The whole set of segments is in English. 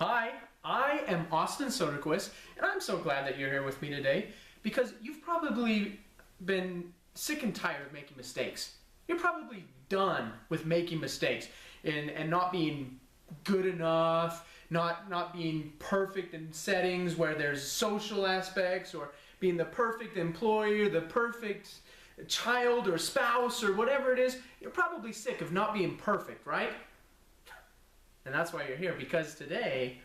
Hi, I am Austin Soderquist, and I'm so glad that you're here with me today because you've probably been sick and tired of making mistakes. You're probably done with making mistakes and not being good enough, not being perfect in settings where there's social aspects, or being the perfect employee, the perfect child or spouse or whatever it is. You're probably sick of not being perfect, right? And that's why you're here, because today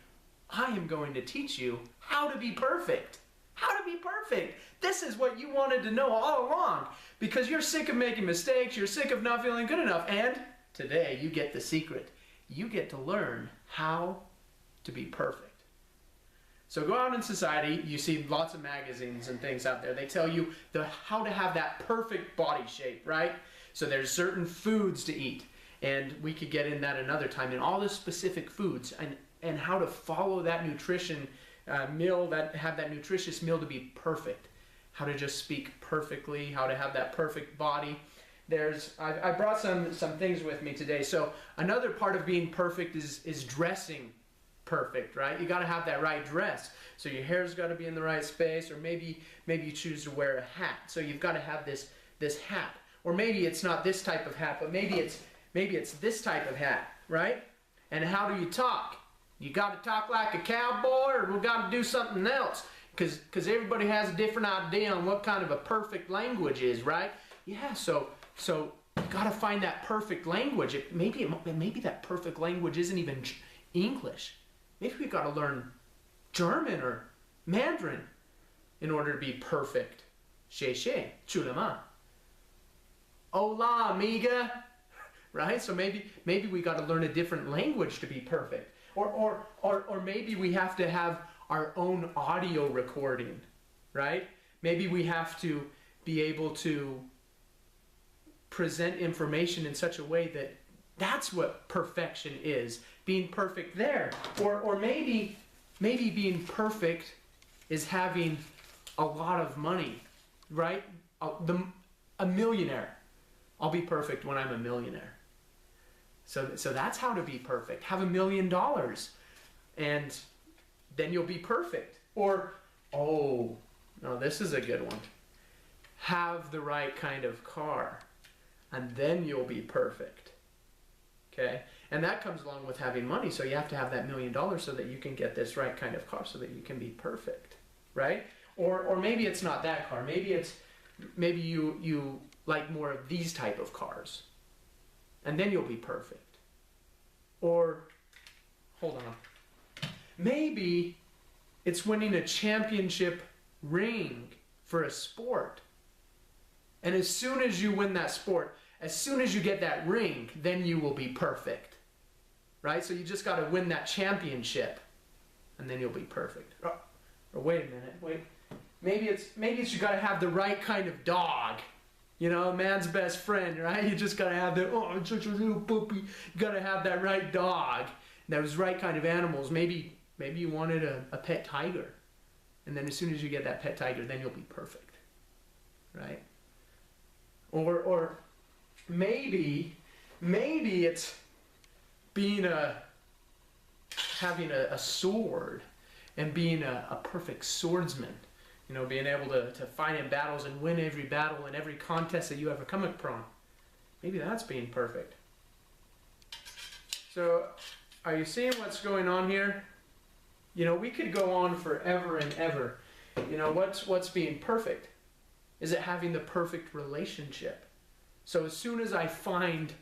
I am going to teach you how to be perfect. How to be perfect. This is what you wanted to know all along, because you're sick of making mistakes, you're sick of not feeling good enough, and today you get the secret. You get to learn how to be perfect. So go out in society, you see lots of magazines and things out there. They tell you how to have that perfect body shape, right? So there's certain foods to eat. And we could get in that another time, in all the specific foods and how to follow that nutrition meal, have that nutritious meal to be perfect. How to just speak perfectly, how to have that perfect body. I brought some things with me today. So another part of being perfect is dressing perfect, right? You got to have that right dress. So your hair's got to be in the right space, or maybe you choose to wear a hat. So you've got to have this hat. Or maybe it's not this type of hat, but maybe it's this type of hat, right? And how do you talk? You got to talk like a cowboy, or we got to do something else? Because everybody has a different idea on what kind of a perfect language is, right? Yeah, so you got to find that perfect language. Maybe that perfect language isn't even English. Maybe we got to learn German or Mandarin in order to be perfect. 谢谢，去了吗？ Hola, amiga. Right? So maybe we got to learn a different language to be perfect. Or maybe we have to have our own audio recording, right? Maybe we have to be able to present information in such a way that that's what perfection is, being perfect there. Or maybe being perfect is having a lot of money, right? A millionaire. I'll be perfect when I'm a millionaire. So that's how to be perfect. Have $1 million, and then you'll be perfect. Or, oh, no, this is a good one. Have the right kind of car, and then you'll be perfect. Okay? And that comes along with having money. So you have to have that $1 million so that you can get this right kind of car, so that you can be perfect, right? Or maybe it's not that car. Maybe you like more of these type of cars, and then you'll be perfect. Or, hold on, maybe it's winning a championship ring for a sport. And as soon as you win that sport, as soon as you get that ring, then you will be perfect. Right? So you just got to win that championship, and then you'll be perfect. Or wait a minute, wait. Maybe it's you got to have the right kind of dog. You know, man's best friend, right? You just got to have that, oh, it's such a little puppy. You got to have that right dog, those right kind of animals. Maybe you wanted a pet tiger. And then as soon as you get that pet tiger, then you'll be perfect, right? Or maybe it's having a sword and being a perfect swordsman. You know, being able to fight in battles and win every battle and every contest that you ever come upon. Maybe that's being perfect. So, are you seeing what's going on here? You know, we could go on forever and ever. You know, what's being perfect? Is it having the perfect relationship? So as soon as I find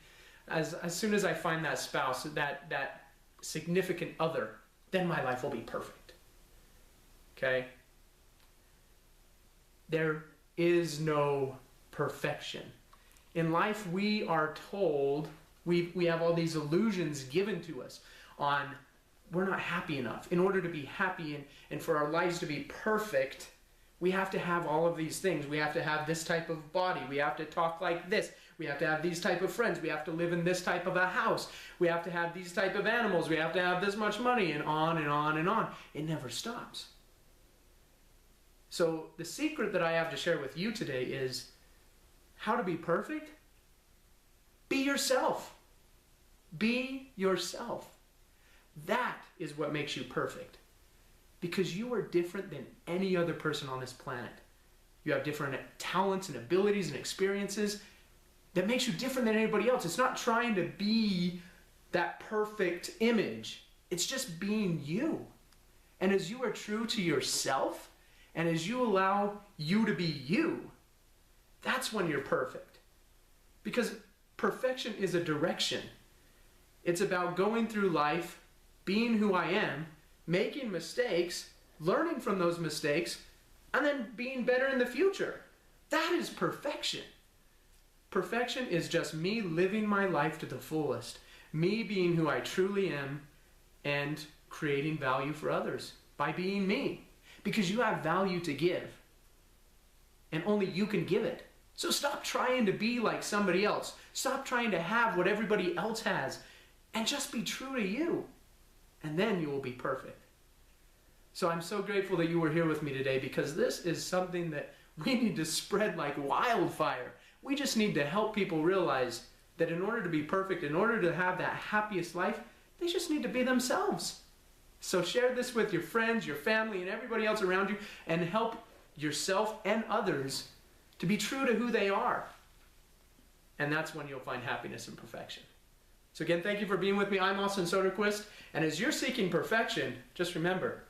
that spouse, that significant other, then my life will be perfect. Okay? There is no perfection. In life, we are told, we have all these illusions given to us on we're not happy enough. In order to be happy and for our lives to be perfect, we have to have all of these things. We have to have this type of body. We have to talk like this. We have to have these type of friends. We have to live in this type of a house. We have to have these type of animals. We have to have this much money, and on and on and on. It never stops. So the secret that I have to share with you today is how to be perfect. Be yourself. Be yourself. That is what makes you perfect. Because you are different than any other person on this planet. You have different talents and abilities and experiences that makes you different than anybody else. It's not trying to be that perfect image. It's just being you. And as you are true to yourself, and as you allow you to be you, that's when you're perfect. Because perfection is a direction. It's about going through life, being who I am, making mistakes, learning from those mistakes, and then being better in the future. That is perfection. Perfection is just me living my life to the fullest, me being who I truly am, and creating value for others by being me. Because you have value to give, and only you can give it. So stop trying to be like somebody else. Stop trying to have what everybody else has, and just be true to you. And then you will be perfect. So I'm so grateful that you were here with me today, because this is something that we need to spread like wildfire. We just need to help people realize that in order to be perfect, in order to have that happiest life, they just need to be themselves. So share this with your friends, your family, and everybody else around you, and help yourself and others to be true to who they are. And that's when you'll find happiness and perfection. So again, thank you for being with me. I'm Austin Soderquist, and as you're seeking perfection, just remember,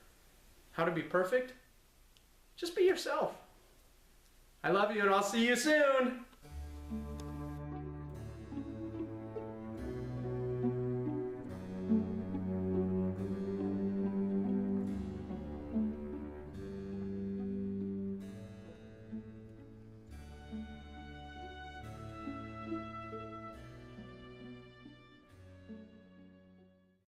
how to be perfect? Just be yourself. I love you, and I'll see you soon.